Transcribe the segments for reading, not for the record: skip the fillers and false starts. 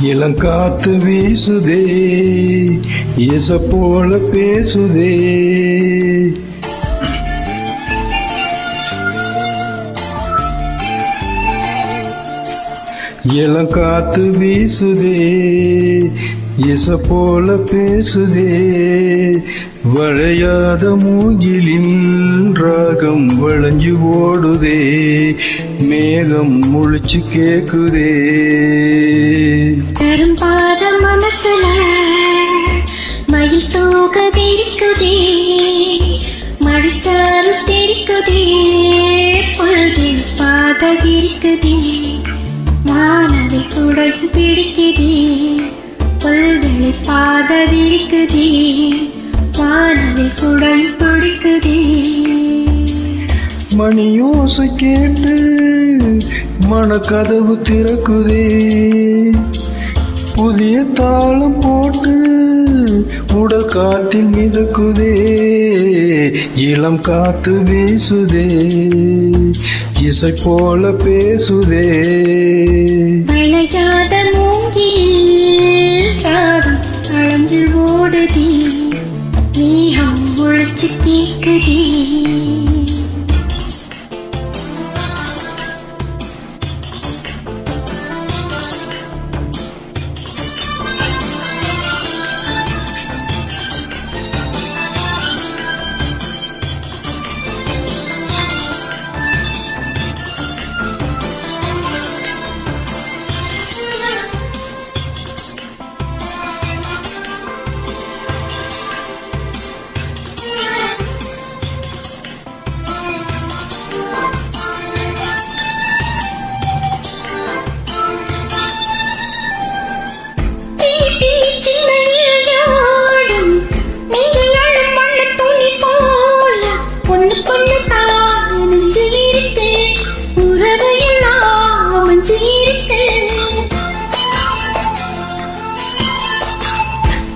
இளங்காத்து வீசுதே இச போல பேசுதே. இளங்காத்து வீசுதே இச போல பேசுதே. வளையாத மூங்கிலின் ராகம் வளைஞ்சு ஓடுதே. மேகம் முழிச்சு கேக்குதே. தரும்பாத மனசுல மயில் தோக தெரிக்குதே. மடிச்சாரு தெரிக்குதே. புல்தில் பாத இருக்குதே. வானவை குடல் பிடிக்குதே. புல்களை பாத இருக்குதே. வானவை குடல் பிடிக்குதே. மணியோசை கேட்டு மனக்கதவு திறக்குதே. புதிய தாளம் போட்டு உடல் காத்தில் மிதக்குதே. இளம் காத்து வீசுதே இசை போல பேசுதே. வளையாத மூங்கில் ராகம் அழைஞ்சு ஓடுதே. மேகம் முழிச்சு கேக்குதே.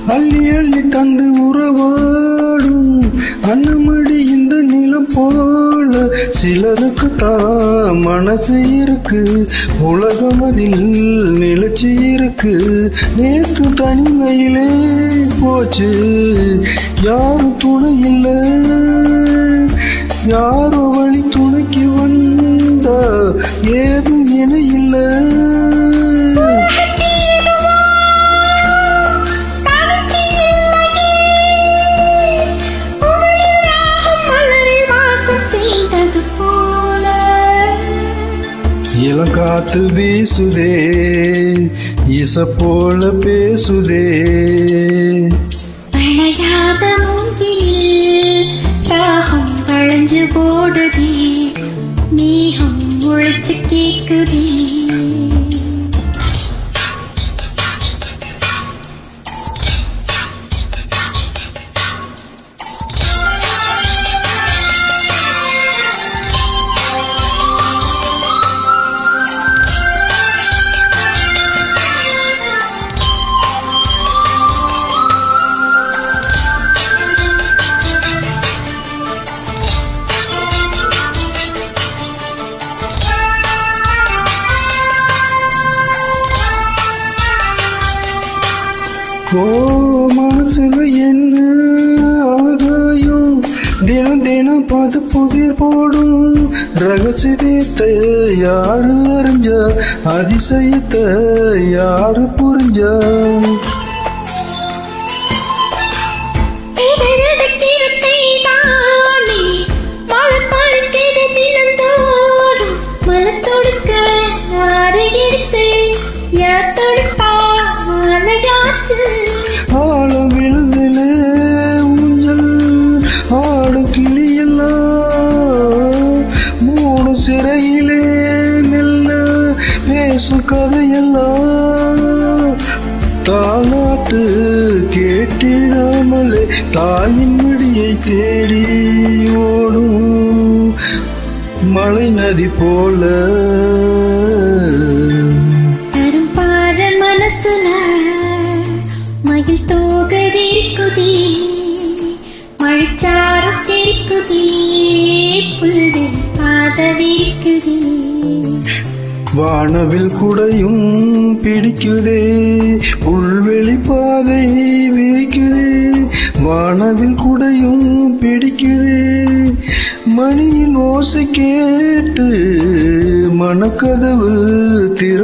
அள்ளி அள்ளி தந்து உறவாடும் அன்னமடி இந்த நிலம் போல. சிலருக்கு தான் மனசு இருக்கு. உலகம் அதில் நிலச்சி இருக்கு. நேற்று தனிமையிலே போச்சு. யாரும் துணை இல்லை. யாரோ வழி துணைக்கு வந்தா ஏதும் என இல்லை. இளங்காத்து வீசுதே இச போல பேசுதே. வளையாத மூங்கில் ராகம் வளைஞ்சு ஓடுதே. மேகம் முழிச்சு கேக்குதே. ஓ மனசுல என்ன ஆகாயம். தினம் தினம் பார்த்து புதிர் போடும். ரகசியத்தை யாரு அறிஞ்சா. அதிசயத்தை யாரு புரிஞ்சா. ஆழம் விழுந்திலே ஊஞ்சல் ஆடும் கிளியெல்லாம். மூணு சிறையிலே மெல்ல பேசும் கதையெல்லாம். தாலாட்டு கேட்டிடாமலே தாயின் மடியை தேடி ஓடும் மலை நதி போல. மயில் தோக இருக்குதே. மழைச்சாறு தெரிக்குதே. புல்லில் பாத இருக்குதே. வானவில் வானவில் குடையும் பிடிக்குதே, புல்வெளி பாதை விரிக்குதே, வானவில் குடையும் பிடிக்குதே. மணியின் ஓசை கேட்டு மனக்கதவு திற